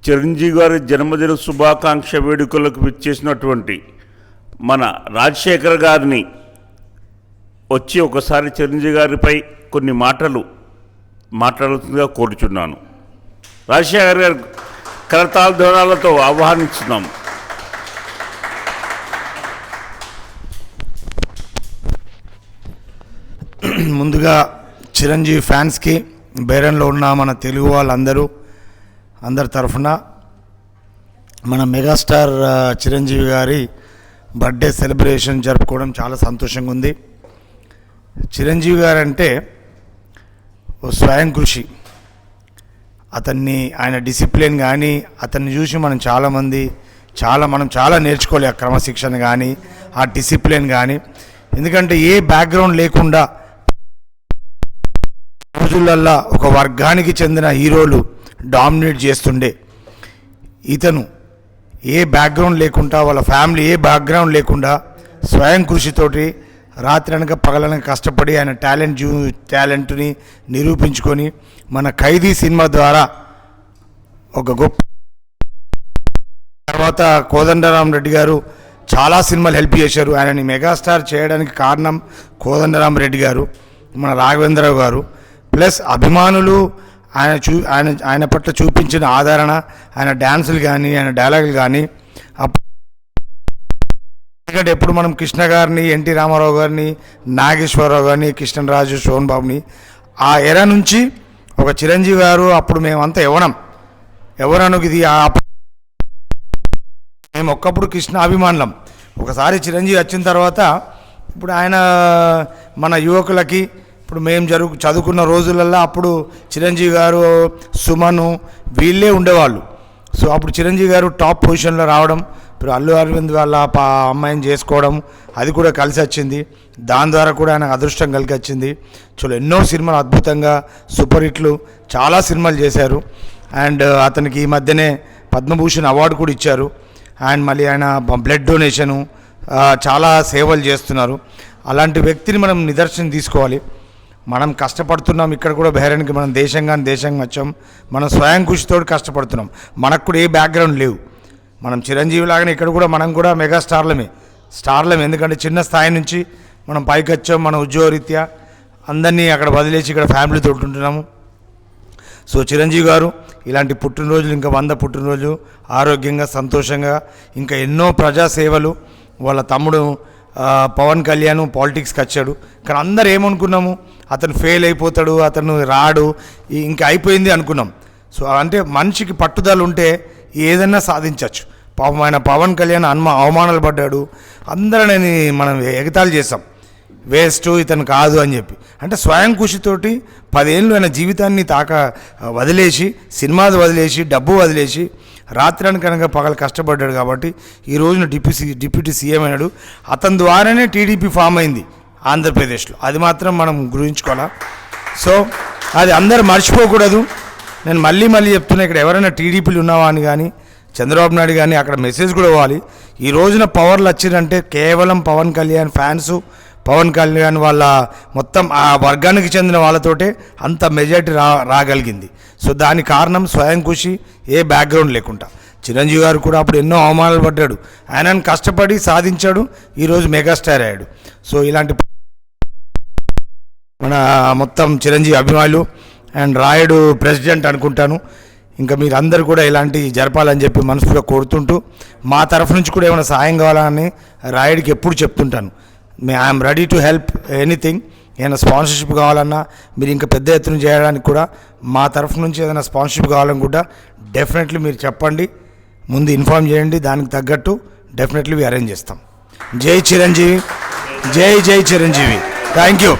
చిరంజీవి గారి జన్మదిన శుభాకాంక్ష వేడుకలకు విచ్చేసినటువంటి మన రాజశేఖర్ గారిని వచ్చి ఒకసారి చిరంజీవి గారిపై కొన్ని మాటలు మాట్లాడుతుందిగా కోరుచున్నాను. రాజశేఖర్ గారు కరతాళ ధ్వనులతో ఆహ్వానిస్తున్నాం. ముందుగా చిరంజీవి ఫ్యాన్స్కి బేరంలో ఉన్న మన తెలుగు వాళ్ళందరూ అందరి తరఫున మన మెగాస్టార్ చిరంజీవి గారి బర్త్డే సెలబ్రేషన్ జరుపుకోవడం చాలా సంతోషంగా ఉంది. చిరంజీవి గారు అంటే ఓ స్వయం కృషి. ఆయన డిసిప్లిన్ కానీ అతన్ని చూసి మనం చాలా నేర్చుకోవాలి. ఆ క్రమశిక్షణ కానీ ఆ డిసిప్లిన్ కానీ. ఎందుకంటే ఏ బ్యాక్గ్రౌండ్ లేకుండా రోజులల్లా ఒక వర్గానికి చెందిన హీరోలు డామినేట్ చేస్తుండే ఇతను ఏ బ్యాక్గ్రౌండ్ లేకుండా, వాళ్ళ ఫ్యామిలీ ఏ బ్యాక్గ్రౌండ్ లేకుండా స్వయం కృషితోటి రాత్రి అనక పగలనక కష్టపడి ఆయన టాలెంట్ని నిరూపించుకొని మన ఖైదీ సినిమా ద్వారా ఒక గొప్ప, తర్వాత కోదండరాం రెడ్డి గారు చాలా సినిమాలు హెల్ప్ చేశారు. ఆయనని మెగాస్టార్ చేయడానికి కారణం కోదండరాం రెడ్డి గారు, మన రాఘవేంద్రరావు గారు, ప్లస్ అభిమానులు ఆయన పట్ల చూపించిన ఆదరణ, ఆయన డ్యాన్సులు కానీ ఆయన డైలాగులు కానీ. ఎందుకంటే ఎప్పుడు మనం కృష్ణ గారిని, ఎన్టీ రామారావు గారిని, నాగేశ్వరరావు గారిని, కృష్ణరాజు, శోభన్ బాబుని ఆ ఎరా నుంచి ఒక చిరంజీవి గారు, అప్పుడు మేమంతా ఎవరనుకు ఇది మేము ఒక్కప్పుడు కృష్ణ అభిమానులం. ఒకసారి చిరంజీవి వచ్చిన తర్వాత ఇప్పుడు ఆయన మన యువకులకి, ఇప్పుడు మేము చదువుకున్న రోజులల్లో అప్పుడు చిరంజీవి గారు, సుమను వీళ్ళే ఉండేవాళ్ళు. సో అప్పుడు చిరంజీవి గారు టాప్ పొజిషన్లో రావడం, ఇప్పుడు అల్లు అరవింద్ వాళ్ళ అమ్మాయిని చేసుకోవడం, అది కూడా కలిసి వచ్చింది. దాని ద్వారా కూడా ఆయనకు అదృష్టం కలిసి వచ్చింది. ఎన్నో సినిమాలు అద్భుతంగా సూపర్ హిట్లు చాలా సినిమాలు చేశారు. అండ్ అతనికి ఈ మధ్యనే పద్మభూషణ్ అవార్డు కూడా ఇచ్చారు. అండ్ మళ్ళీ ఆయన బ్లడ్ డొనేషను చాలా సేవలు చేస్తున్నారు. అలాంటి వ్యక్తిని మనం నిదర్శనం తీసుకోవాలి. మనం కష్టపడుతున్నాం. ఇక్కడ కూడా బహిరంగ మనం దేశంగా వచ్చాం. మనం స్వయం కృషితో కష్టపడుతున్నాం. మనకు కూడా ఏ బ్యాక్గ్రౌండ్ లేవు. మనం చిరంజీవి లాగానే ఇక్కడ కూడా మనం కూడా మెగా స్టార్లమే. ఎందుకంటే చిన్న స్థాయి నుంచి మనం పైకి వచ్చాం. మన ఉద్యోగరీత్యా అందరినీ అక్కడ వదిలేసి ఇక్కడ ఫ్యామిలీతో ఉంటున్నాము. సో చిరంజీవి గారు ఇలాంటి పుట్టినరోజులు, ఇంకా 100 పుట్టినరోజు ఆరోగ్యంగా, సంతోషంగా, ఇంకా ఎన్నో ప్రజాసేవలు. వాళ్ళ తమ్ముడు పవన్ కళ్యాణ్ పాలిటిక్స్కి వచ్చాడు. కానీ అందరు ఏమనుకున్నాము, అతను ఫెయిల్ అయిపోతాడు, అతను రాడు, ఇంకా అయిపోయింది అనుకున్నాం. సో అంటే మనిషికి పట్టుదల ఉంటే ఏదైనా సాధించవచ్చు. పాపం ఆయన పవన్ కళ్యాణ్ అవమానాలు పడ్డాడు. అందరిని మనం ఎగతాళి చేసాం, వేస్ట్, ఇతను కాదు అని చెప్పి. అంటే స్వయం కృషితోటి 10 ఏళ్ళు ఆయన జీవితాన్ని వదిలేసి, సినిమాలు వదిలేసి, డబ్బు వదిలేసి రాత్రానికనగా పగలు కష్టపడ్డాడు. కాబట్టి ఈ రోజున డిప్యూటీ సీఎం అయినాడు. అతని ద్వారానే టీడీపీ ఫామ్ అయింది ఆంధ్రప్రదేశ్లో. అది మాత్రం మనం గురించుకోవాలా. సో అది అందరూ మర్చిపోకూడదు. నేను మళ్ళీ చెప్తున్నా, ఇక్కడ ఎవరైనా టీడీపీలు ఉన్నావా అని కానీ, చంద్రబాబు నాయుడు కానీ అక్కడ మెసేజ్ కూడా ఇవ్వాలి. ఈ రోజున పవర్లు వచ్చిందంటే కేవలం పవన్ కళ్యాణ్ ఫ్యాన్స్, పవన్ కళ్యాణ్ వాళ్ళ మొత్తం ఆ వర్గానికి చెందిన వాళ్ళతోటే అంత మెజారిటీ రాగలిగింది. సో దానికి కారణం స్వయం కృషి, ఏ బ్యాక్గ్రౌండ్ లేకుండా. చిరంజీవి గారు కూడా అప్పుడు ఎన్నో అవమానాలు పడ్డాడు. ఆయనను కష్టపడి సాధించాడు, ఈరోజు మెగాస్టార్ అయ్యాడు. సో ఇలాంటి మన మొత్తం చిరంజీవి అభిమానులు అండ్ రాయుడు ప్రెసిడెంట్ అనుకుంటాను. ఇంకా మీరందరూ కూడా ఇలాంటి జరపాలని చెప్పి మనస్ఫూర్తిగా కోరుతుంటూ, మా తరఫు నుంచి కూడా ఏమైనా సాయం కావాలని రాయుడికి ఎప్పుడు చెప్తుంటాను. I'm ready to help anything. ఏదైనా స్పాన్సర్షిప్ కావాలన్నా, మీరు ఇంకా పెద్ద ఎత్తున చేయడానికి కూడా మా తరఫు నుంచి ఏదైనా స్పాన్సర్షిప్ కావాలని కూడా డెఫినెట్లీ మీరు చెప్పండి, ముందు ఇన్ఫార్మ్ చేయండి. దానికి తగ్గట్టు డెఫినెట్లీ అరేంజ్ చేస్తాం. జై చిరంజీవి, జై చిరంజీవి. Thank you.